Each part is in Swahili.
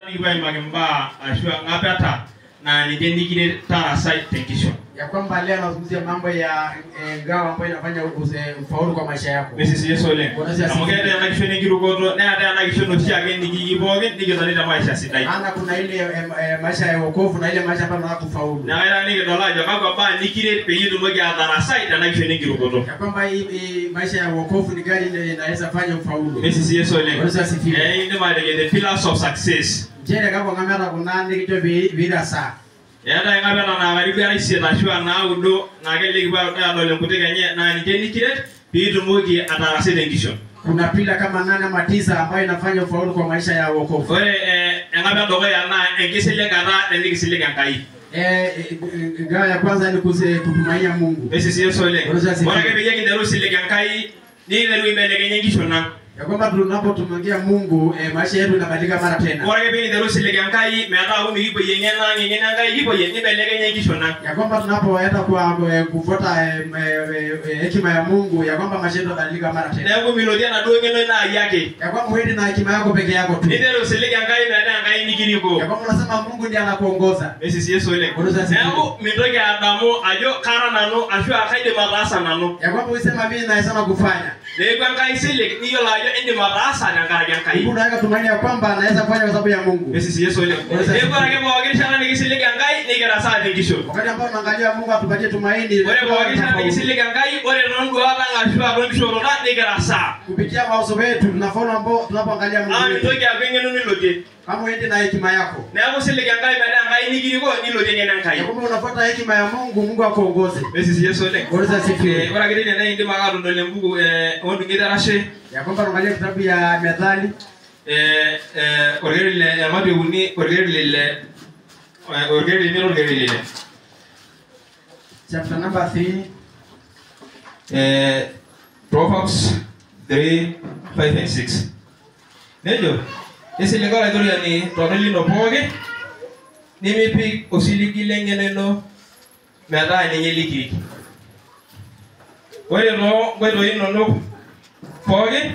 Nikiwa magamba ashua ngapata na nijenikire tara site tenkisho. Ya kwamba leo anazungumzia mambo ya ngao ambayo inafanya ufaulu kwa maisha yako. Mrs. Yesole. Amogere na kisho nikirugoto na hata na kisho no chiage nikigiboge nikizaleta maisha sidai. Ana kuna ile maisha ya wokovu na ile maisha ambayo unataka kufaulu. Na hata nikidolaje kwa ba nikire peyidu moja tara site na kisho nikirugoto. Ya kwamba hii maisha ya wokovu ni gani ile inaweza fanya ufaulu. Mrs. Yesole. Ndio maana the pillars of success. Jere kama ngamera kuna ndicho bila saa. Yada ngabela na ngari bya isi na shwa na udo na gele kiba na dole kuteka nye na nijenikire peyidu moja atara site tenkisho. Kuna pila kama 8 ama 9 ambayo inafanya ufaulu kwa maisha ya wokovu. Ore ngabela dogo ya na engisele kana engisele kankai. Ngao ya kwanza ni kutumainia Mungu. Mrs. Yesole. Bora kebeye kindero sile kankai ni ndero imbele kenye ngisho na. Ya kwamba tunapotumainia Mungu maisha yetu yanabadilika mara tena. Bora kebeye kindero sile kankai meta hu ni ipo yengena ngena ngai ipo yenye imbele kenye ngisho na. Ya kwamba tunapoenda kwa kufuata hekima ya Mungu ya kwamba maisha yetu yanabadilika mara tena. Na ngo milodia na doge no na yake. Ya kwamba wewe na hekima yako peke yako tu. Ndero sile kankai meta ngai nikiriko. Ya kwamba unasema Mungu ndiye anakuongoza. Mrs. Yesole. Na ngo mindoge Adamu ajo kara nano ashu akaide marasa nano. Ya kwamba usema mimi naweza kufanya. Lego ngai sile niyo lajo ende marasa na ngara ngai. Mungu anaweza tumaini ya kwamba anaweza kufanya kwa sababu ya Mungu. Mrs. Yesole. Lego rake mwagirisha na nikisile ngai nikera saa tenkisho. Wakati ambao tunaangalia Mungu atupatie tumaini. Ore mwagirisha na nikisile ngai ore nongo hapa ngashwa ronkisho ro na nikera saa. Kupitia mawazo yetu tunafaulu ambao tunapoangalia Mungu. Nitoke agenge no niloje. Kama uende na hekima yako. Na hapo sile ngai baada ngai nikiriko niloje ngena ngai. Ya kwamba unafuata hekima ya Mungu, Mungu akuongoze. Mrs. Yesole. Ora sifiwe. Ora gidi na ndi magaro ndole mbugu ondu ngida rashe. Ya kwamba unaangalia kitabu ya Methali. Orgeri le amadi uni orgeri le Chapter number 3. Proverbs 3, 5 and 6. Nejo. Ese legora doria ni toreli no poge. Ni mepi osiligi lengene no mera ni nyeliki. Oye no gwedo ino no poge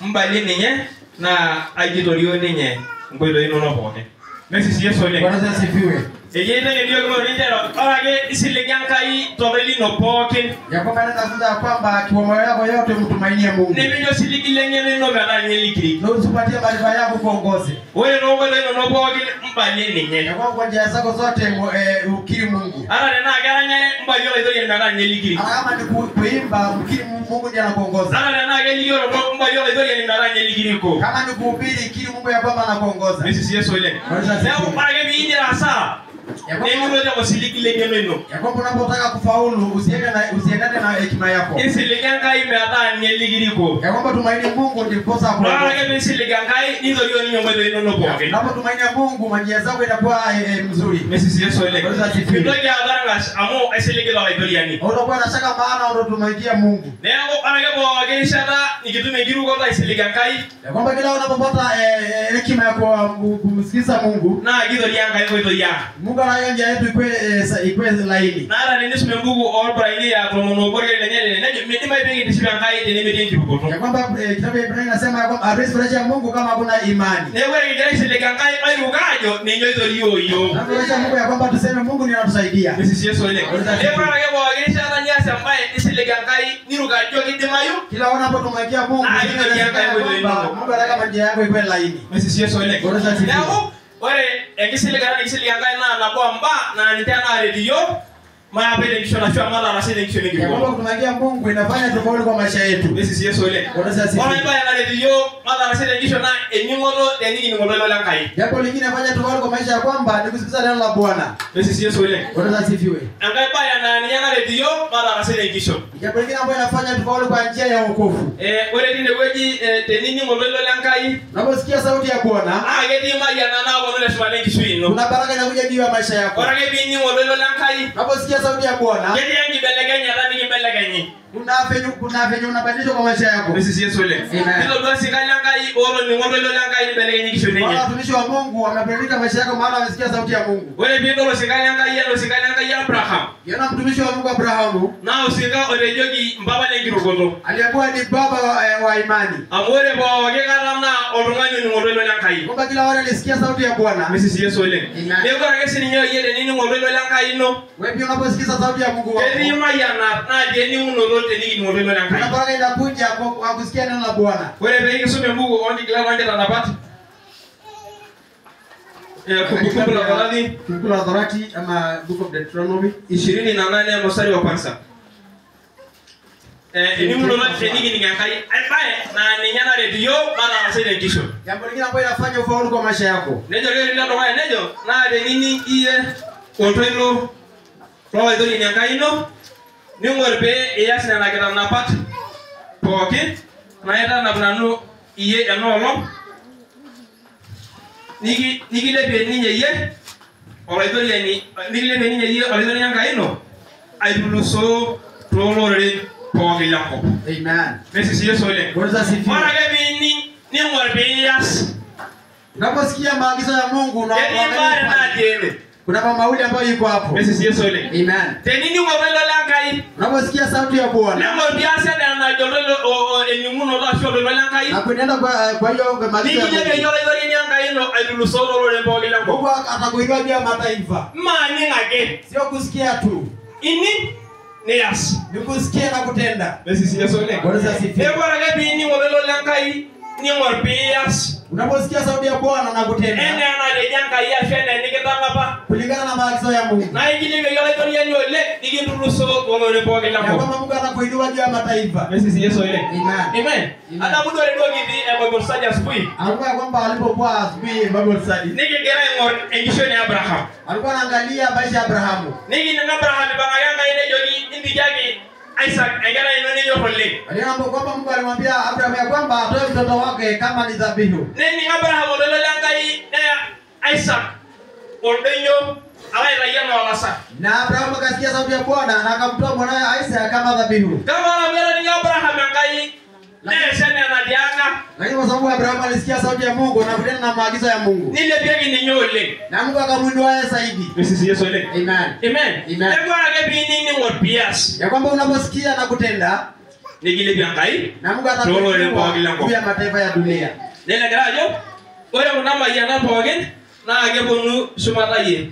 mbali ninye na ajitorio ninye gwedo ino no poge. Mrs. Yesole. Bwana asifiwe. Ejene ndio kwa ndero orage isiligi ankai toreli no poge. Ya kwamba natafuta kwamba kwa moyo wako yote mtumainie Mungu. Ni mimi osiligi lengene no mera nyeliki. Na usipatie maarifa yako kuongoze. Oye no gwedo ino no poge mbali ninye. Ya kwamba kwa njia zako zote ukiri Mungu. Ara na garanya mbali yo ndio mera nyeliki. Kama ni kuimba ukiri Mungu ndiye anakuongoza. Ara na geli yo mbali yo ndio mera nyeliki ko. Kama ni kuhubiri ikiri Mungu ya kwamba anakuongoza. Mrs. Yesole. Leo parage biinje rasa. Ndio ndio kusiliki lengeno ino. Ya kwamba unapotaka kufaulu usiendane na hekima yako. Isiliganga imeta nyeliki ko. Ya kwamba tumaini Mungu ndiposa hapo. Parage isiliganga ndio ndio nyomwe ino no poke. Unapotumaini Mungu njia zako itakuwa mzuri. Mrs. Yesole. Ndio ya garangas amo isiligi la iboliani. Unakuwa na shaka maana unatumainia Mungu. Leo parage bo wagenishara nikitume giru kwa isiliganga. Ya kwamba kila unapopata hekima ya kumsikiza Mungu na gido yanga iko ya. Mungu anayanja yetu ikwe laini. Nara nini sumembugu all braini ya promono bore lenye mimi maipengi ndishibanga ite ni mimi ndikuko. Ya kwamba kitabu ya Ibrahim nasema ya kwamba arresfurahisha Mungu kama hakuna imani. Ne wewe ngeresi lekangai ai ukajo ni nyozo hiyo. Na kuonyesha Mungu ya kwamba tuseme Mungu ndiye anatusaidia. Mrs. Yesole. Ebra ngebo wagirisha na nyasa ambaye isilekangai ni rukajo kidimayu. Kila unapotumaikia Mungu Mungu anataka njia yako ikwe laini. Mrs. Yesole. Leo ore ikisilekangai na bomba na nitana radio maya pele kishona shwa mala rasile kishone kipo. Kwa kumaikia Mungu inafanya tofauti kwa maisha yetu. Mrs. Yesole. Wana mbaya na radio mala rasile kishona enyingodo denigi ngodo lola kai. Jambo lingine fanya tofauti kwa maisha ya kwamba ni kusikiza neno la Bwana. Mrs. Yesole. Bwana asifiwe. Angai baya na nyanga radio mala rasile kisho. Jambo lingine ambayo inafanya tofauti kwa njia ya wokovu. Ore dine weji denigi ngodo lola kai. Unaposikia sauti ya Bwana, agedi maja na na bono leswale kishwino. Kuna baraka inakuja juu ya maisha yako. Ora gebi ni ngodo lola kai. Unaposikia sauti ya Bwana, gedi yangi belegenya ndani ibelekenyi. Kuna venye unabadilishwa kwa maisha yako. Mrs. Yesu ole. Ndio basi Ngai olo ni ngondo ile Ngai ibelekenyi kisho nenye. Watumishi wa Mungu wamebadilika maisha yako maana wamesikia sauti ya Mungu. Wewe pia ndio singali Ngai Abraham. Yana mtumishi wa Mungu Abrahamu. Na usinga orejogi mbaba lengi rogodo. Aliyekuwa ni baba wa imani. Amore bo wagegarana olungani ni ngondo ile Ngai. Kwamba kila wale alisikia sauti ya Bwana. Mrs. Yesu ole. Leo kwa kesi ninyo yele nini ngondo ile Ngai no. Wewe pia unaposikia sauti ya Mungu wako. Eni mayana na jeni unolote ni ngondo ile Ngai. Unapaka inakuja kwa kusikia neno la Bwana. Wewe pia kisome Mungu ondi kila wangeta napata. Kumbukumbu la Torati ama Book of Deuteronomy 28 mstari wa kwanza. Ni mnolote ni ngai ambaye na ninyana redio bana anasaidia kisho. Jambo lingine ambalo linafanya ufaulu kwa maisha yako. Nejo leo ndio ndio nejo na de nini iye kontrolo kwa hiyo ni ngai no ni ngorbe yasina na kita napata. Poke na yata na brano iye enolo niki lebe ninye ye oraidori yani niki lebe ninye ye oraidori Ngai no aibuluso tolore poke yako. Amen. Mrs. Yesu ole. Mara gabi ni ngorbe yas. Unaposikia maagizo ya Mungu na kuna mauli ambayo yuko hapo. Mrs. Yesu ole. Amen. Tenini ngorbe Ngai. Unaposikia sauti ya Bwana. Ngorbe yasa na jololo enyumuno la shodo Ngai. Na kuenda kwa hiyo maagizo ya Mungu. Niki lebe oraidori Ngai no aibuluso tolore poke yako. Mungu atakuinua juu ya mataifa. Mani ngake. Sio kusikia tu. Ini Nias. Ni kusikia na kutenda. Mrs. Yesu ole. Bwana asifiwe. Ebora gabi ni ngorbe Ngai ni ngorbias. Unaposikia sauti ya Bwana na kutenda. Ene ana Ngai ya shene nikitanga pa. Kulingana na maagizo ya Mungu. Na ingine ngale tori yani ole nikinduluso ngore poke Ya yako. kwamba Mungu atakuinua juu ya mataifa. Mrs. Yesu ole. Amen. Amen. Hata mtu alikuwa gidi Bible study asubuhi. Alikuwa kwamba alipokuwa asubuhi Bible study. Nikigera ngor engishoni Abraham. Alikuwa anaangalia maisha ya Abrahamu. Niki na Abraham banga yanga ile joni indi jagi Isaac engara inoni yohole. Aliambo kwamba Mungu alimwambia Abraham ya kwamba atoe mtoto wake kama ni dhabihu. Nini Abraham odolele Ngai Isaac ordenyo ala raia na walasa. Na Abraham akasikia sauti ya Bwana na akamtoa mwanae Isaac kama dhabihu. Kama anambia ni Abraham Ngai shene anadianga. Lakini kwa sababu Abraham alisikia sauti ya Mungu na kutenda na maagizo ya Mungu. Nile pia ni nyole. Na Mungu akamuinua zaidi. Mrs. Yesu ole. Amen. Amen. Ndio anagebi nini ngorbias. Ya kwamba unaposikia na kutenda Nikile pia Ngai. na Mungu atakuinua juu ya mataifa ya dunia. Nile garajo. Ore unama yana pogen na agebonu sumataye.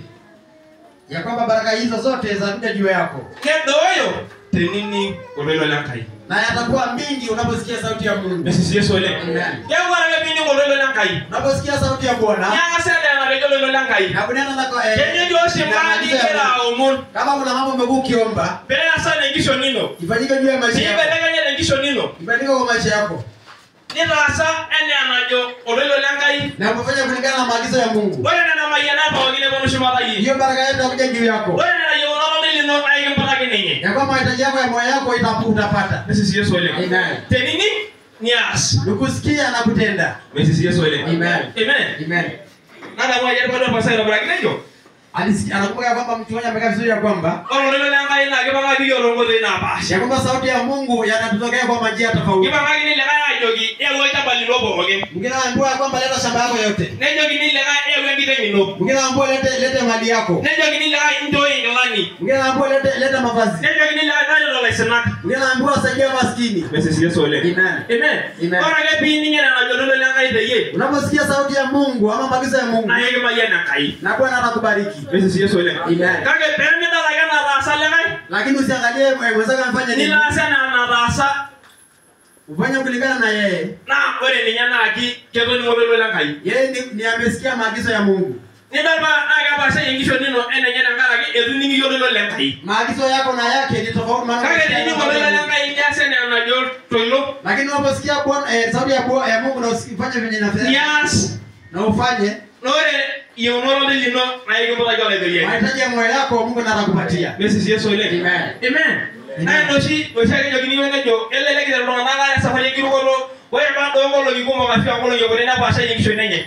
Ya kwamba baraka hizo zote zitakuja juu yako. Kedoyo tenini olelo Ngai. Na yatakuwa mingi unaposikia sauti ya Mungu. Mrs. Yesu ole. Amen. Keu anagebi nini olelo Ngai. Unaposikia sauti ya Bwana Nyanga sele anagebi olelo Ngai. na kunena na Kenye jose mali kera omon. kama kuna mambo umekuwa ukiomba, Bela sana ngisho nino. ifanyike juu ya maisha yako. Sibelekanye ngisho nino. Ifanyike kwa maisha yako. Nilasa ene anajo olelo Ngai. Na umefanya kulingana na maagizo ya Mungu. Wewe na mayana pa wengine bono shumataye. Hiyo baraka yetu itakuja juu yako. Wewe na yona ndio no aige mpaka kinenye. Ya kwamba mahitaji yako ya moyo wako utapata. Mrs. Yesu ole. Amen. Tenini nias. Ukusikia na kutenda. Mrs. Yesu ole. Amen. Amen. Amen. Nada moja ndipo ndo pasai la kinejo. Anakumbuka kwamba mtu mmoja amekaa vizuri ya kwamba Olelo Ngai na kibanga biyo rongo na pasha. ya kwamba sauti ya Mungu yanatutokea kwa njia tofauti. Kibanga ni lega jogi ewe tabali lobo oge. Mwingine anaambiwa kwamba leta shamba yako yote. Nejo gini lega ewe ngite ngino. Mwingine anaambiwa lete mali yako. Nejo gini lega ndo ingilani. Mwingine anaambiwa lete mavazi. Nejo gini lega nalo dola senaka. Mwingine anaambiwa saidia maskini. Mrs. Yesu ole. Amen. Amen. Amen. Ora ke bini ngena na jololo Ngai deye. Unaposikia sauti ya Mungu ama maagizo ya Mungu, Na yeye mayana Ngai. na Bwana atakubariki. Mrs. Yesu ole. Amen. Kage pende da laga na rasa Ngai. Lakini usiangalie mwenzako anafanya nini. Nila sana na rasa. Ufanye kulingana na yeye. Na ore ni nyana aki kedo ni ngololo Ngai. Yeye ni amesikia maagizo ya Mungu. Ni daba aga ba sai ngisho nino ene nyana ngara ki edu ningi yololo Ngai. Maagizo yako na yake ni tofauti maana. Kage ni ngololo Ngai nyase na na jor toilo. Lakini unaposikia Bwana sauti ya Mungu na usifanye venye inafanya. Yes. Na ufanye Nore yonoro lino na yego bola jole de ye. mahitaji ya moyo wako Mungu atakupatia. Mrs. Yesu ole. Amen. Amen. Na no shi o shage jogini wenga jo elele ki ro na ngara safari ki ro Wewe bado ngolo kigumo kafia ngolo yobore na pasha yingisho nenye.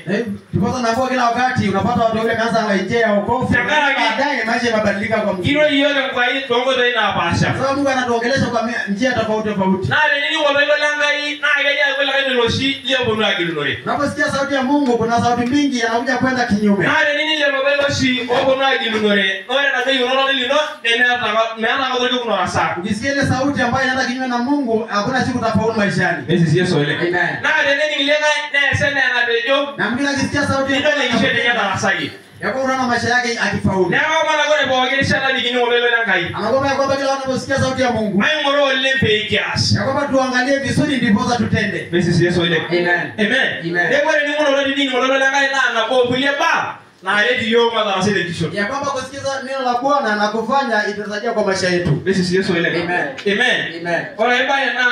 Tukosa na kila wakati unapata watu wale kaanza kuingia wokovu. Baadaye maisha yanabadilika kwa mtu. Kilo hiyo kwa hii tongo ndio inapasha. Sababu Mungu anatuongelesha kwa njia tofauti tofauti. Na nini ngolo ile langai na gaja kwela kaje loshi ile bono akilunore. Unaposikia sauti ya Mungu kuna sauti mingi yanakuja kwenda kinyume. Na nini ile mobile loshi bono akilunore. Nore na kayo noro lino nena ngoto kuna rasa. Ukisikia ile sauti ambayo inaenda kinyume na Mungu hakuna siku utafaulu maishani. Basi Yesu ile. Amen. Na nini ile na sene na bejo. Na mimi nakisikia sauti ndio ningishe tenya darasa hii. Yako unaona maisha yake akifaulu. Na kama na gore kwa wageni sana ni kinyume mbele na kai. Anaomba ya kwamba kila wanaposikia sauti ya Mungu. Mai ngoro lempe kiasi. Ya kwamba tuangalie vizuri ndipo tutende. Basi Yesu ile. Amen. Amen. Ndio ni ngoro ndio ni ngoro la kai na kwa kulia ba. Na redi yo madarasa ile kisho. Ya kwamba kusikiza neno la Bwana na kufanya itasaidia kwa maisha yetu. Basi Yesu ile. Amen. Amen. Amen. Ora ibaya na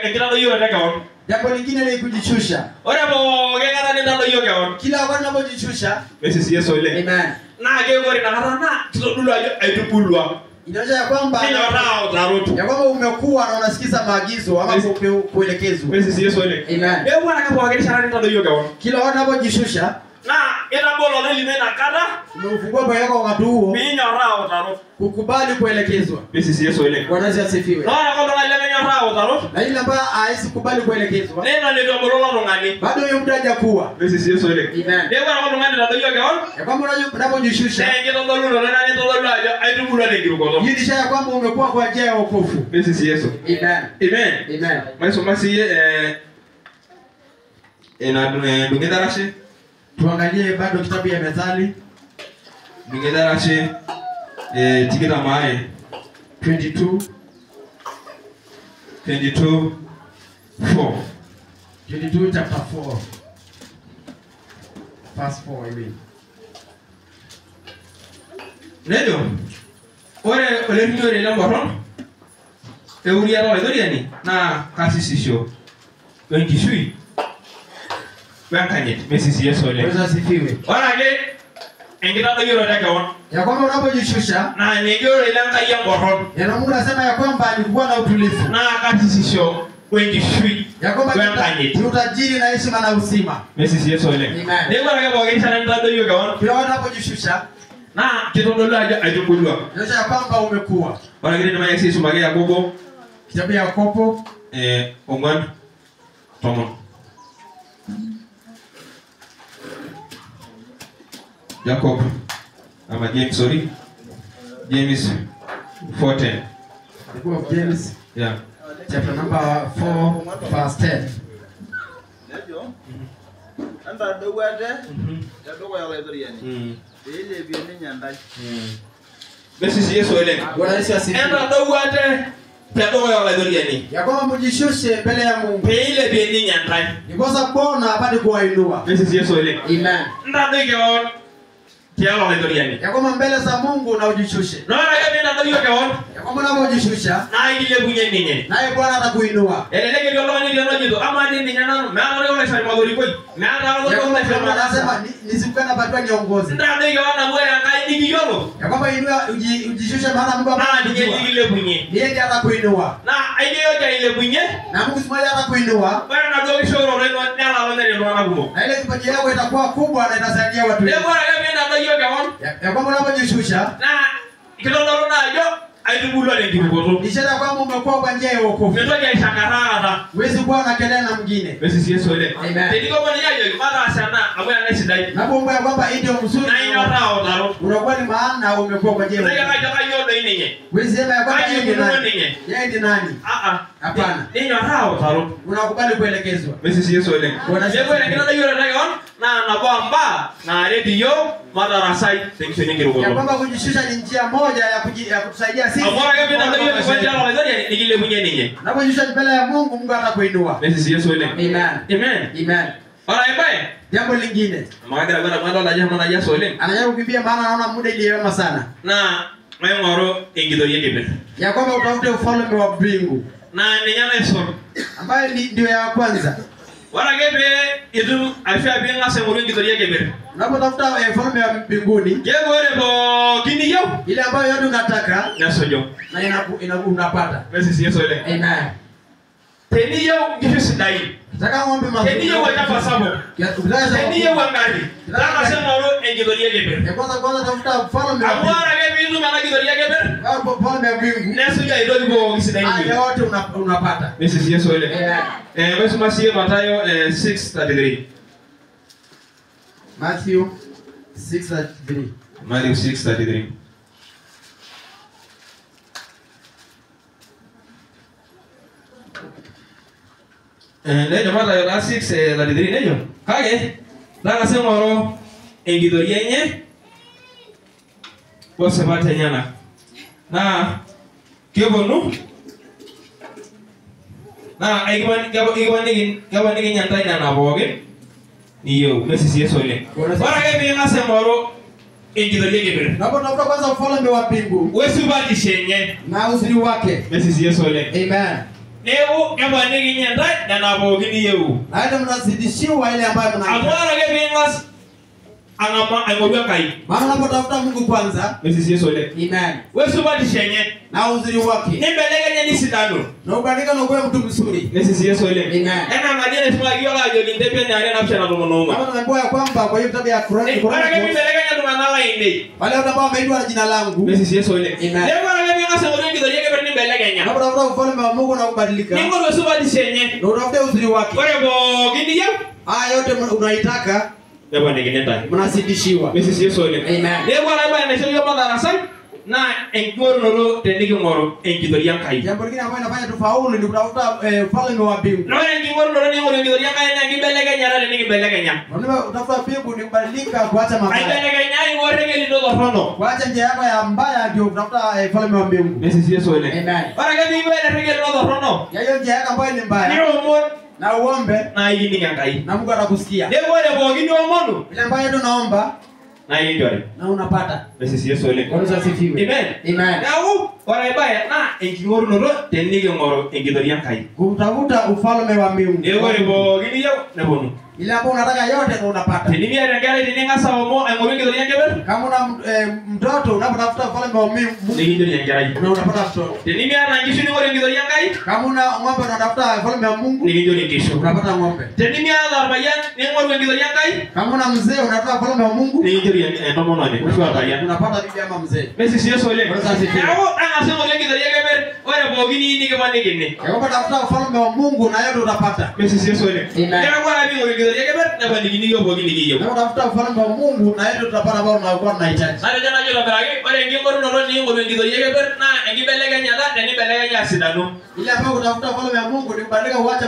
engira do yo rekao. Jambo lingine ni kujishusha. Ora bo ngara ni ndo yo rekao. Kila wakati unapojishusha. Basi Yesu ile. Amen. Na gori na harana tudulu aitupulwa. Inaonyesha ya kwamba ya kwamba umekuwa na unasikiza maagizo ama kuelekezwa. Basi Yesu ile. Amen. Leo bwana kama wageni sana ni ndo yo rekao. Kila wakati unapojishusha na ina bolo lili mena kada umefungua moyo wako wakati huo binya rao taro kukubali kuelekezwa. Basi Yesu ile. Bwana asifiwe. Na kwa ndo ile menya rao taro na ile ambaye haisi kubali kuelekezwa neno ndio bolo la ngani bado yeye mtaja kuwa. Basi Yesu ile. Amen. Ndio kwa ndo ngani ndo yo rekao. Ya kwamba unapojishusha ndio ndo lulu na nani ndo lulu aje aitubula ni kiruko. Hii ni ya kwamba umekuwa kwa njia ya wokovu. Basi Yesu. Amen. Amen. Amen. Maiso masi dungedarashe Tuangalie bado kitabu ya Methali. Dungedarashe tikita mae 22 4 22 chapter 4 verse 4 I mean. Ndio. Ole nyore la moron. Euria ro idoriani na kasisisho. Wengi shui. Bankanyet Mrs. Yesu ile. Bwana asifiwe. Ora ge engita do yoro daga won. Ya kwamba unapojishusha Na negoro ile anga ya moron. ya Mungu anasema ya kwamba alikuwa na utulivu. Na kasisisho wengi shui. Ya kwamba ni utajiri na heshima na uzima. Mrs. Yesu ile. Amen. Ndio bwana kama wageni sana ndio do yoro won. Kila unapojishusha Na kitondolo aje ajukulwa. ndio ya kwamba umekuwa. Ora ge ndima Yesu mage ya gogo. Kitabu ya Yakobo Ongwan Tomon. Jacob ama James, sorry. James 4:10. The book of James, Yeah. chapter number 4 verse 10. Ndio. Anda dawade. Dadogo ya leberiani. Ile biene nyandai. Basi Yesu ile. Bwana Yesu asifiwe. Enda dawade. Dadogo ya leberiani. Ya kwamba mjishushe mbele ya Mungu. Ile biene nyandai. Ndiposa Bwana apate kuwainua. Basi Yesu ile. Amen. Ndadege kialo leberiani. Ya kwamba mbele za Mungu na ujishushe. Naona kama ndio yake Ya kwamba unapojishusha na ile bunye ninye. naye Bwana atakuinua. Eleleke ndio loni ndio ndio ama nini nyana na leo ile sari magori koi. Na ndio Ya kwamba ndio Bwana anasema nisikukana patwa niongoze. ndadege wana mwera ngai nikiyolo. Ya kwamba inua ujishushe maana Mungu Na amekuinua. ninye ile bunye. Ndiye ndiye atakuinua. Na aije yote ile bunye. Na Mungu siku moja atakuinua. Bwana na dogi shoro reno nyala wana ndio wana gumo. Na ile kipaji yako itakuwa kubwa na itasaidia watu wengi. Leo bwana kama ndio yote won. Ya kwamba unapojishusha Na kitondolo najo aitubulwa ni kibukoto. ni ishara kwamba umekuwa kwa njia ya wokovu. Ndio ya shakarara. Huwezi kuwa na kelele na mwingine. Basi Yesu ile. Amen. Ndio kama ni yaje mara sana ambaye anaishidai. Na Mungu ya kwamba hii ndio mzuri. Na hiyo rao daro. Unakuwa ni maana umekuwa kwa njia ya Ndio wokovu. kaja yodo inenye. Huwezi sema ya kwamba yeye ni nani. Ninye. Yeye ni nani? Hapana. Ninyo rao daro. Unakubali kuelekezwa. Basi Yesu ile. Bwana Yesu ile kina ndio rayon na kwamba na redio madarasai tengisho nyingi Ya rugo. kwamba kujishusha ni njia moja ya kutusaidia sisi. Amora kama ndio kwa njia la wazari ni kile mwenye ninye. Unapojishusha mbele ya Mungu, Mungu atakuinua. Basi Yesu ile. Amen. Amen. Amen. Ora ibaye. Jambo lingine. Magara bana mwando la jamaa na Yesu ile. Anajaribu kukimbia maana anaona muda iliyoma sana. Na mayongoro ingido yeke. Ya kwamba utafute ufalme wa mbingu. Na ninyana Yesu. Ambayo ndio ya kwanza. Wala gebe itu afya binga semuru ingido yeke. Unapotafuta ufalme wa mbinguni, Yego ile bo kini yao. ile ambayo yote unataka Na sojo. na unapata. Basi Yesu ile. Amen. Teni yao ngisho sidai. Nataka ng'ombe mazuri. Teniye wachapa sabo. Teniye wangari. Langa sema ro engidoria geber. Kwanza tafuta ufalme wa mbingu. Amwara ge bizu mana gidoria geber. Ufalme wa mbingu. Nesu ya idoli bo gisidani. Yote unapata. Mrs. Yesu ile. Wewe masiye Mathayo 6:33. Matthew 6:33. Matthew 6:33. Nejo Mathayo 6:33 nejo. Kage langa sema ro engidoria nye bose batanyana. Na kebonu na gabani nyantai na naboge niyo Mrs. Yesu ile. Bara ke binga semoro engidoria geber. Napo tafuta kwanza ufalme wa mbingu. Wesu bati shenye Na uzuri wake. Mrs. Yesu ile. Amen. Neo gabani nyantai na naboge niyo. Na hata mnazidishiwa ile ambayo mnayo. Amwara ke binga angama angobya kai. Maana unapotafuta Mungu kwanza. Mrs. Yesu ile. Amen. Wesu bati shenye Na uzuri wake. nimbelege ni sidano. Na ubadilika na kuwa mtu mzuri. Mrs. Yesu ile. Amen. Ena madine simagio la joli ndepia ni arena pia na monoma. Kama tunaambiwa ya kwamba kwa hiyo kitabu ya Korani Bara ke nimbelege nya tumanala inde. wale watu ambao wameitwa na jina langu. Mrs. Yesu ile. Amen. Leo bara ke binga semoro engidoria geber nimbelege nya. Unapotafuta ufalme wa Mungu na kubadilika. Ningo wesu bati shenye. Na utafute uzuri wake. Kore bo gindi yao. Haya yote unaitaka Yabo ndigenda. mnazidishiwa. Mrs. Yesu ile. Amen. Leo bara ba na sio madarasa na engoro noro tendiki ngoro engidoria kai. Jambo lingine ambalo inafanya tufaulu ni kutafuta ufalme wa mbingu. Na engoro noro ni ngoro engidoria kai na ngibelege nya na ngibelege nya. Utafuta mbingu ni kubadilika kuacha mabaya. Aibelege nya ngoro ngeli ndo rono. Kuacha njia yako ya mbaya ndio kutafuta ufalme wa mbingu. Mrs. Yesu ile. Amen. Bara ke bibi ile ngeli ndo rono. Ya hiyo njia yako ambayo ni mbaya. Niro mon Na uombe na yini ngai. na Mungu atakusikia. Leo wale bo gindi omono. Ile ambayo tunaomba Na yini jore. na unapata. Mrs. Yesu ile. Bwana asifiwe. Amen. Amen. Nau wale baya na engoro noro tendiki ngoro engidoria kai. Kutafuta ufalme wa mbingu. Leo wale bo gindi yao na bono. Ile ambayo unataka yote na unapata. Tenimia rengale tininga sawo engoro engidoria geber. Kama una mtoto unapotafuta ufalme wa mbingu Engidoria ngai. na unapata mtoto. Tenimia na ngishu ni ngoro engidoria ngai. Kama una ng'ombe unatafuta ufalme wa Mungu Engidoria ngishu. unapata ng'ombe. Tenimia la bayan ni ngoro engidoria ngai. Kama una mzee unatafuta ufalme wa Mungu Engidoria ndomo nani. Kwa bayan. unapata bibi ama mzee. Mrs. Yesu ile. Bwana asifiwe. Nao anga sema engidoria geber. Wale bo gini ni kama nigine. Kama tafuta ufalme wa Mungu na yote utapata. Mrs. Yesu ile. Amen. Ndio kwa nabii ngoro engidoria geber na bandi gini yo bo gini giyo. Kama tafuta ufalme wa Mungu na yote utapata ambao unakuwa unahitaji. Sare jana jolo barage wale ngoro noro ni ngoro engidoria geber na engibelega nyada na ni belega nya sidano. Ile ambayo kutafuta ufalme wa Mungu ni kubadilika uache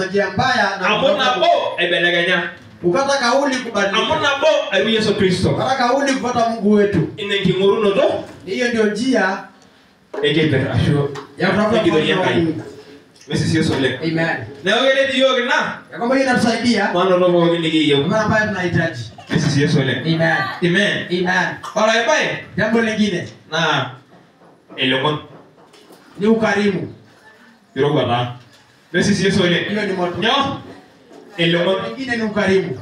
njia mbaya na Amona bo ebelega nya. ukata kauli kubadilika. Amona bo ayi Yesu Kristo. Ukata kauli kufuata Mungu wetu. Ine ngoro noto Hiyo ndio njia egeber asho ya kutafuta engidoria ufalme wa kai. Mungu. Mrs. Yesu ile. Amen. Na wale dio gina. Ya kwamba hii inatusaidia Mwana no bo gini giyo. kwa ambayo tunahitaji. Mrs. Yesu ile. Amen. Amen. Amen. Ora bae Jambo lingine na elomon ni ukarimu. yoga na. Mrs. Yesu ile. Hiyo ni moto. Nyo elomon Lingine ni ukarimu.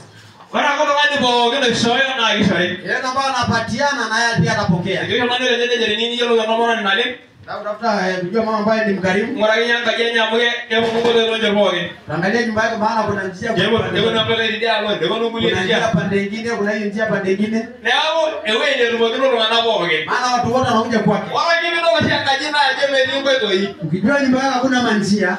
ora ko ngani bo gina shoyo na gisore. Yeye ambaye anapatiana na yeye pia atapokea. Ndio maana ile ndio nini yolo no mona nale. Na utafuta kujua mama ambaye ni mkarimu. Ngora nyanga jenya muge emo mungu de lonje boge. Angalia nyumba yako maana kuna njia. Dego na pele dia lo, dego no kuna buli njia dia. pande nyingine, kuna hiyo njia pande nyingine. Nao ewe ndio rubo kino na boge. Maana watu wote wanakuja kwake. Wala kimi ndo washaka jina aje me ngwe to yi. Ukijua nyumba yako hakuna manjia,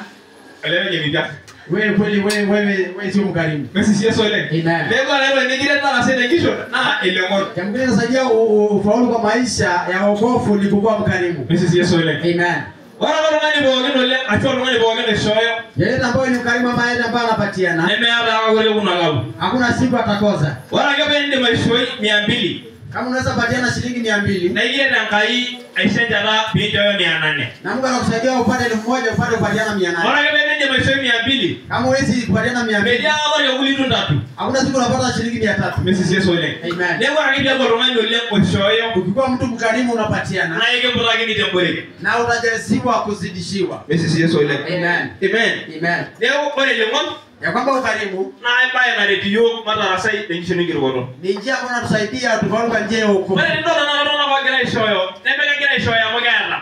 Elewe ngibiga. wewe kweli wewe sio mkarimu. Mrs. Yesu ile. Amen. Dego na wewe ningire tana sene kisho na elomon. Jambo hili linasaidia ufaulu kwa maisha ya wokovu ni kuwa mkarimu. Mrs. Yesu ile. Amen. Wala wala ngani boge no le acho ngani boge ne shoyo. Yeye ambaye ni mkarimu ama yeye ambaye anapatiana, Neme aba wale kuna gabu. hakuna siku atakosa. Wala gabe ndi maishoi 200. Kama unaweza patiana shilingi 200 Na ile tangai aisha la binjo yo 800. na Mungu anakusaidia upate 1000 upate kupatiana 800. Wala gabe ndi maishoi 200. Kama huwezi kupatiana 200, Media aba yo kulitu ndatu. hakuna siku unapata shilingi 300. Mrs. Yesu ile. Amen. Leo akija kwa Romano ile kwa shoyo. Ukikuwa mtu mkarimu unapatiana Na yeye mbona gini tembore. na utajaliwa kuzidishiwa. Mrs. Yesu ile. Amen. Amen. Amen. Leo kwa ile ngom Ya kwamba ukarimu na baya na redio madarasa yengisho ngiro gono. ni njia ambayo inatusaidia tufaulu kwa njia ya wokovu. Bale ndo na kwa gira shoyo. Nembeka gira shoyo magara.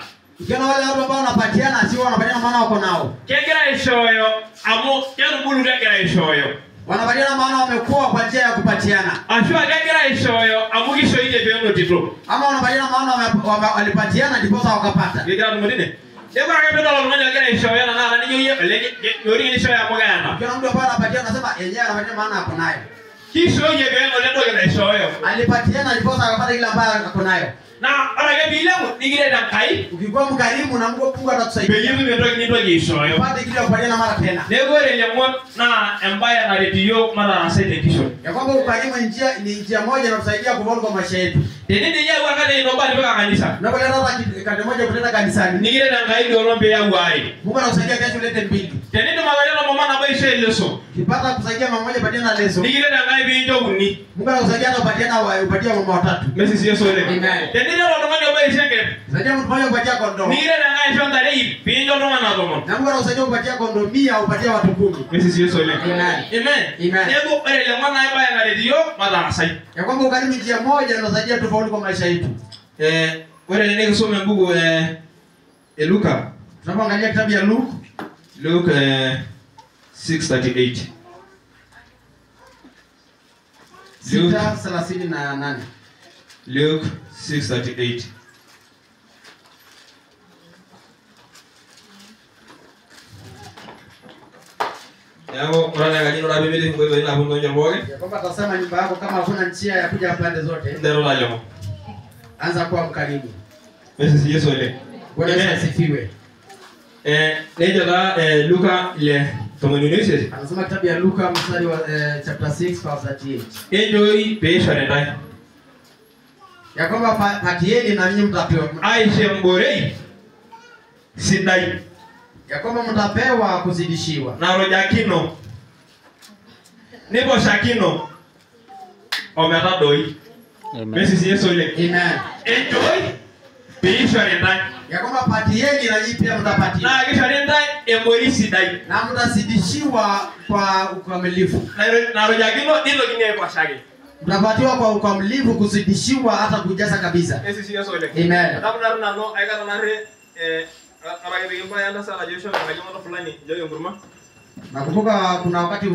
Ukiona wale watu ambao wanapatiana sio wanapatiana maana wako nao. Kegira ishoyo amo kerubulu kegira ishoyo. Wanapatiana maana wamekuwa kwa njia ya kupatiana. Ashua kegira ishoyo amo kishoite peno tito. Ama wanapatiana maana walipatiana ndipo wakapata. Kegira tumudine. Debo akapenda wale mmoja kegira ishoyo na nani yeye yori ishoyo amo gana. Ukiona mtu ambaye anapatiana anasema yeye anapatiana maana hapo nayo. Kishoye peno lendo kegira ishoyo. Alipatiana ndipo akapata ile ambayo ako nayo. Na arage bilemu nigire dankai. Ukikuwa mkarimu na Mungu atakusaidia. Beyimu ndio kinito gishoyo. Pate kile kupatiana mara tena. Negore lemon na embaya na redio mara na sete kisho. Ya kwamba ukarimu ni njia moja inatusaidia kufaulu kwa maisha yetu. Tenini yeye wakati inobali mpaka kanisa. Na kwa hata kati moja kuleta kanisani. Nigire dankai ndio lombe ya uari. Mungu anakusaidia kesho ulete mbili. Tenini magarela mama na baisha leso. Kipata kusaidia mama moja patiana leso. Nigire dankai binjo uni. Mungu anakusaidia kupatiana upatia mama watatu. Messi sio sole. Amen. Tenini ndo ndo baisha ngere. Saidia mtu mmoja kupatia kondoo. Nigire dankai shonda rei binjo ndo na ndo. Na Mungu anakusaidia kupatia kondoo 100 upatia watu 10. Messi sio sole. Amen. Amen. Nebo ele mwana embaya na redio mara na sai. Ya kwamba ukarimu njia moja inasaidia tufaulu kwa maisha yetu. Wewe nene kusoma mbugu Luka. Tunapoangalia kitabu ya Luke 6:38. 6:38. Luke 6:38. Yao mrana gani ndo biblia ngo ina bungo nyoboge. Ya kwamba tasema nyumba yako kama hakuna njia ya kuja pande zote. Ndero la leo. Anza kuwa mkarimu. Basi Yesu ile. Bwana Yesu asifiwe. Ndio la Luka ile tomonunese. Anasema kitabu ya Luka mstari wa chapter 6 verse 38. Enjoy pesha ndai. Ya kwamba patieni na nyinyi mtapewa. Aishe mborei. Sidai. Ya kwamba mtapewa kuzidishiwa. Na roja kino. Nipo shakino. Ometa doi. Basi Yesu ile. Amen. Enjoy pesha ndai. Ya kwamba patieni na nyinyi pia mtapatiwa. Na kisha ndai embori sidai. Na mtazidishiwa kwa ukamilifu. Na roja kino ndilo kinye kwa shaki. Mtapatiwa kwa ukamilifu kuzidishiwa hata kujaza kabisa. Basi Yesu ile. Amen. Tabuna no aikata nare arage bigimba yanda sala Joshua na jamaa fulani joyo nguruma. Nakumbuka kuna wakati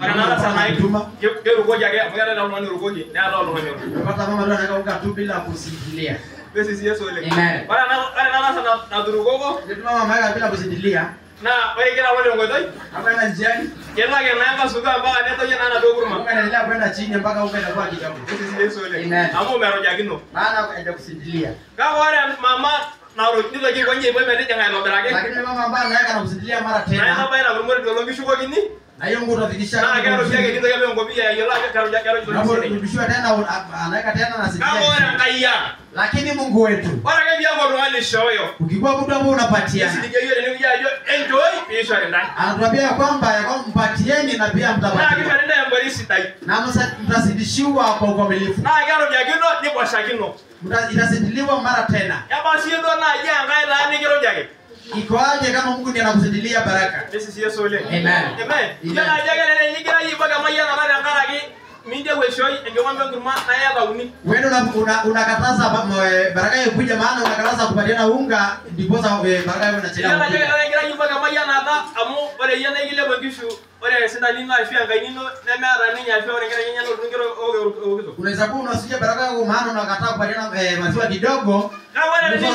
Ana sana ituma. Gero goja ge magara na mwana rugoji. Na alo mwana. Unapata mama ndio anaweka tu bila kusidilia. Basi Yesu ile. Amen. Bana na sana na durugogo. Ndio mama ameweka bila kusidilia. Na wewe kila wale ngotoi. Hapana njiani. Kila nanga suga mpaka neto jana na doguruma. Mungu anaendelea kwenda chini mpaka huko inakuwa kidogo. Basi Yesu ile. Amen. Amo meroja kino. Maana haja kusidilia. Kama wale mama na rudi lagi kwenye ipo imeteja ngalo berage. Lakini mama ambaye anaweka na kusidilia mara Na tena. hapa ina rumori dolongi shuko gini. Na hiyo nguo utafikisha. Na kero yake kitu kama ngobia yola kero Unarudishiwa tena anaweka tena na sidilia. kama wale ngaiya. Lakini Mungu wetu. Bora kama yango ndo wale shoyo. Ukikuwa mtu ambaye unapatiana. Sidigeyo ni ujajo enjoy pesha ndani. Anatuambia kwamba mpatieni na pia Na mtapatiwa. kisha nenda embori sidai. Na mtazidishiwa kwa ukamilifu. Na kero jagino ni kwa shakino. Itasidiliwa mara tena. Ya basi ndo na ya ngai la ni kero jage. Iko aje kama Mungu ndiye anakusidilia baraka? This is Yesu ile. Amen. Amen. Ya jage le ni kira yi baga maya na na ngara gi. Minde we shoy ngombe nguruma na ya bauni. Wewe unakataza baraka yako kuja, maana unakataza kupatiana unga ndipo baraka yako inachelewa. Ya jage le kira yi baga maya na da amu ore yana ile mwangishu ore sida nina afia ngai nino na mara ninya afia ore kira nyanya ndo ngiro ogezo. Unaweza kuwa unasija baraka yako maana unakataa kupatiana maziwa kidogo. Na wale ni ile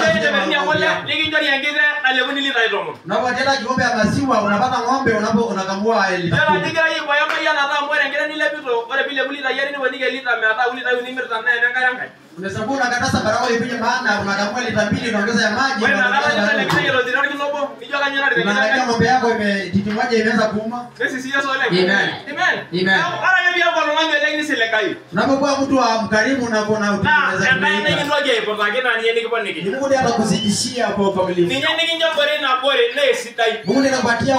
ni wale ni ndio yangire alebuni li raidomo. Unapotenda kikombe ya maziwa unapata ng'ombe unakamua lita. Ya jage yi boya maya na da mwere ngire ni lebito ore bile buli da yari ni wenige lita meta uli da ni mirta na ngarangai. Unaweza kuwa unakataza baraka yako kuja, maana unakamua lita 2 unaongeza ya maji. Wewe na kama ni kile kilo dinari kinobo ni joga nyana de. Unaangalia ng'ombe yako titi moja imeanza kuuma. This is Yesu ile. Amen. Amen. Amen. Ara yebi hapo ndo ngani ile ni sile kai. Unapokuwa mtu wa mkarimu na kuona Na ndio ni ndoje ipo takina ni yeni kiponiki. Mungu ndiye atakuzidishia kwa ukamilifu. Ni nyeni kinyo bore na bore ne sitai. Mungu ndiye anakupatia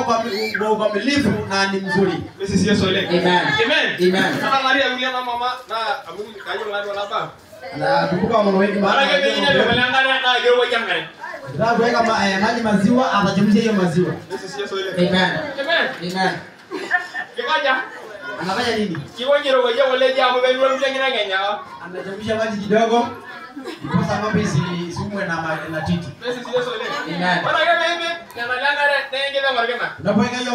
kwa ukamilifu na ni mzuri. This is Yesu ile. Amen. Amen. Amen. Sana Maria William na mama na amungu kanyo ngado la ba. Na kumbuka mama wetu Ara yebi nyine belangana na gewo jangare. ndio kuweka maji maziwa, atachemsha hiyo maziwa. This is Yesu ile. Amen. Amen. Amen. Kikaja. Anafanya nini? Kiwonjero wewe wale jamu benu mjengina ngenya. Anachemsha maji kidogo. Ndiposa ng'ombe isiumwe na titi. Basi sio sio ile. Amen. Bora kama hivi kana langare nenge na markena. Unapoweka hiyo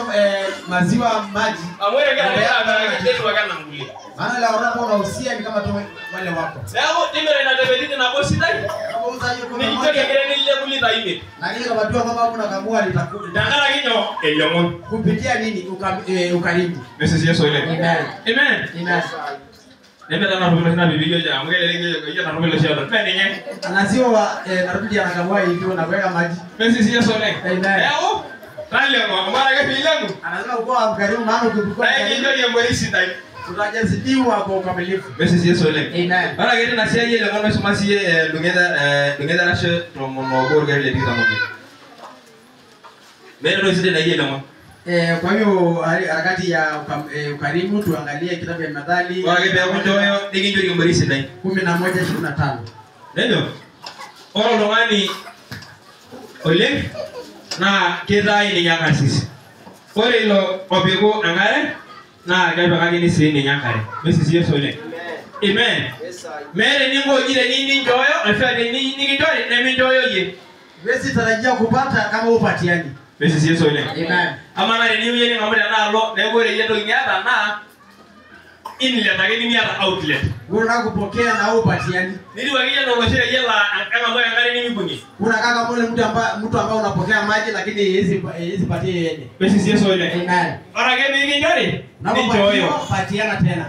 maziwa maji. Amwele kana ya ndio wakana nguli. Maana la unapo unahusia ni kama tu wale wako. Leo timere na tebeliti na bosi dai. Kama uzaje kwa Ni kitoke kile nile kuli daime. na ile kama tu kama kuna kamua litakuja. Dangara kinyo elomon. Kupitia nini ukarimu. Basi sio sio ile. Amen. Amen. Amen. Nenda na rubilo na Biblia ja. Mwele lenge ya na rubilo sio ndo. Pende nye. Anasiwa narudi anakamua hiyo na kuweka maji. Basi sio sio ile. Amen. Leo Tale ngo mara ke filangu. Anasema uko mkarimu maana ukikuwa Ai ndio ni mwezi dai. tutajazidiwa kwa ukamilifu. Basi sio sio ile. Amen. Bara gete na sia ile ngono soma sie dungeda rashe from Mogor gari le tika mogi. Mbele zile na ile ngo. Kwa hiyo harakati ya ukarimu tuangalie kitabu ya Methali. Bara gete ya kunjoyo dikinjo ni mbarisi dai. 11:25. Ndio. Oro longani ole na kidai ni nyaka sisi. Ore ilo obego angare na gaba kagini si ni nyakare. Basi sio sio ile. Amen. Mere ningo jile nini njoyo, afya ni njoyo, na njoyo ye. Wewe tarajia kupata kama upatiani. Basi sio sio ile. Amen. Ama na ni yeye ngambe na lo, na gore yeto ngara na inlet ageni ni ala outlet. Unataka kupokea na upatiani. Nili wagia ndo ngoshere yela kama moyo ngare ni mbungi. Unakaa kama yule mtu ambaye unapokea maji lakini hizi patie yeye. Basi sio sio ile. Amen. Ora gani ni njori? Ni Njoyo njoyo. patiana tena.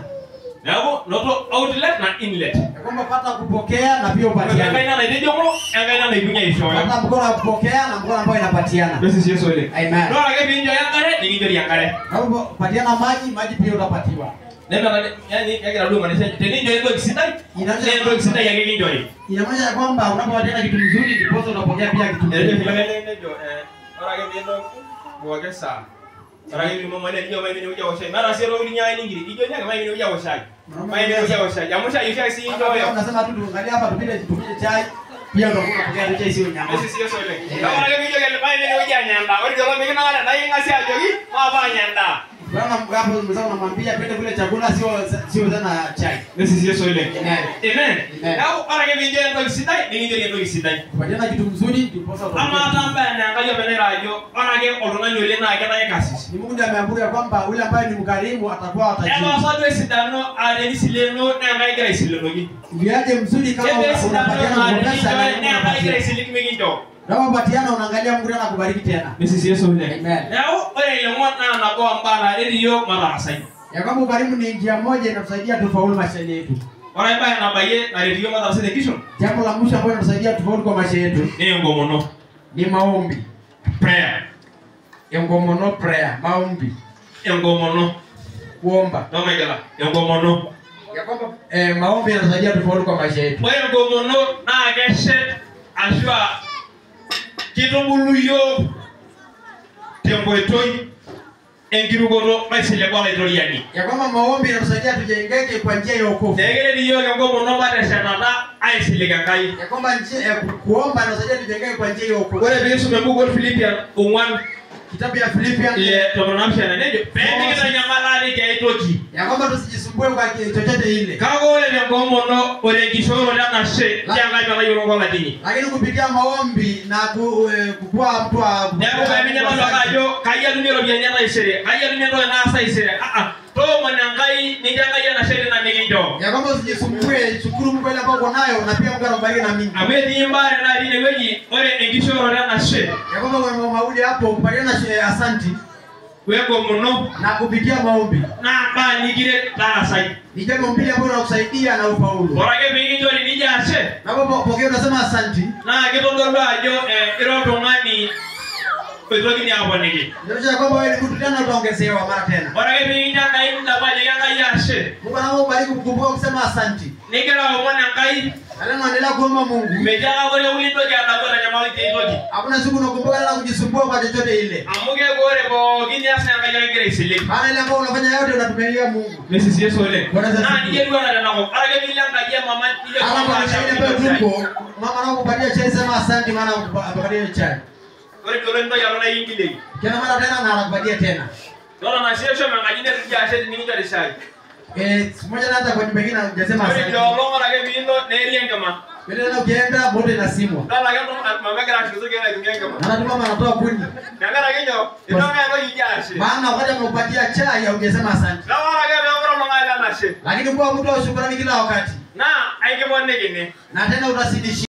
Nako noto outlet na inlet. Kwamba pata kupokea na pia upatiana. Ngaina na ndio mo, ngaina na ibunya ishoyo. Pata mkono wa kupokea na mkono ambao inapatiana. Basi sio sio ile. Amen. Ora gani njoyo ngare, ni njori ngare. Kama patiana maji pia utapatiwa. Nenda na yani yake na duma nisha teni ndio ndio kisidai. Ndio kisidai yake ndio hii. Inamaanisha kwamba unapopatiana kitu mzuri ndipo unapokea pia kitu Ndio mzuri. ndio ora gani ndio buage sana. Ora gani mama ndio mimi ni uja washai. Mara sio rudi nyai nyingine. Ndio nyanga mimi ni uja washai. Mimi ni uja washai. Amusha yusha si ndio. Unasema tu tuangalie hapa tupige chai. Pia utakuwa unapokea chai sio nyama. Basi sio sio ile. Kama ora gani ndio mimi ni uja nyanda. Ora ndio mimi na inga si ajogi. Mwa nyanda. Bwana hapo mzao unamwambia twende kule chakula sio sana chai. Basi sio sio ile. Amen. Amen. Au ora gani ndio ndio kisidai, ni ndio kisidai. Kupatiana kitu mzuri ndipo utakuwa. Ama tamba na ngaja benera ajo. Ora ge olungani ole na akata kasisi. Ni Mungu ndiye ameamuru kwamba yule ambaye ni mkarimu atakuwa atajiri. Ema sadwe sidano areni sileno na ngai sileno gi. Viaje mzuri kama unapatiana kuongesha na ngai gira siliki meginjo. Na unapatiana unaangalia Mungu anakubariki tena. Mrs. Yesu ile. Amen. Nao ole ile mwana na kwa mbana ile yo mara asai. Ya kwamba ukarimu ni njia moja inatusaidia tufaulu maisha yetu. Ora mbaya na baye na ile yo mara asai kisho. Jambo la mwisho ambalo linatusaidia tufaulu kwa maisha yetu Ni ngomono. ni maombi. Prayer. Ngomono prayer, maombi. Ngomono. Kuomba. No megala. Ngomono. Ya kwamba maombi yanasaidia tufaulu kwa maisha yetu. Wewe ngomono na geshe ashwa kitungulu yo tembo etoi engirugono maisha kwa ile doriani. Ya kwamba maombi yanasaidia tujengeke kwa njia ya wokovu. Negere ndiyo ngomono bada shanada aisiliga kai. Ya kwamba njia kuomba yanasaidia tujengeke kwa njia ya wokovu. Wale Yesu mebugo Philippian 1 Kitabu ya Philippians ile tunaamsha na ndio pende kita nyamala ni kaitoki. ya kwamba tusijisumbue kwa chochote ile. Kago ole ngomono ole kishoro na she janga baba yorongo la dini. Lakini kupitia maombi na kukua mtu wa Ndio kwa mimi nyama kajo kaya dunyo bianyana isere. Kaya dunyo na asa isere. To mwanangai ni janga yana shere na megindo. ya kwamba usijisumbue, shukuru Mungu ile ambayo uko nayo na pia Mungu anakubariki na mimi. Amedi mbare na dini weji ole ngishoro na she. Ya kwamba kwa maombi hapo kupatiana asanti Wego muno na kupitia maombi. na ba nigire tara sai. Ni jambo mbili ambalo linakusaidia na ufaulu. Orage megindo ni nijase. Na baba pokea unasema asanti. Na kitondolo ajo iroto ngani Petro ni hapo niki. Ndio kwamba wewe kutana utaongezewa mara tena. Orage megindo ngai ndabaje ngai yashe. Mungu anakubariki kukumbuka kusema asanti. Nikira mwana ngai Anaendelea kuomba Mungu. mejaga wale ulindo jana kwa nyamali teitoji. Hakuna siku unakumbuka na kujisumbua kwa chochote ile. Amuge gore bo gini asa ngai ngira isili. Maana ile ambayo unafanya yote unatumilia Mungu. Mrs. Yesu ile. Bwana Yesu. Na ndiye ndio na nako. Orage bila ngajia mama ile Kama kwa kwa shida pale tuko, mama anakupatia chai sema asante maana anakupatia chai. Gore tole ndo yalo na ingile. Kila mara tena na anakupatia tena. Dona na sio ngajine tujashe ni ngira risai. Siku moja naanza kwa nyumba nyingine hujasema Ore asante. ndio longo na kebino neri enkama. Vile na ukienda moto inasimwa. Dala ga mama gara shuzo gena dunga enkama. Na ndio mama anatoa kuni. Nyangara kinyo, ino mengo yijashi. Maana wakati amekupatia chai hujasema asante. Na wara ga bero longa ila nashe. Lakini kwa mtu wa shukrani kila wakati. Na aike bonne gine. Na tena utazidishia.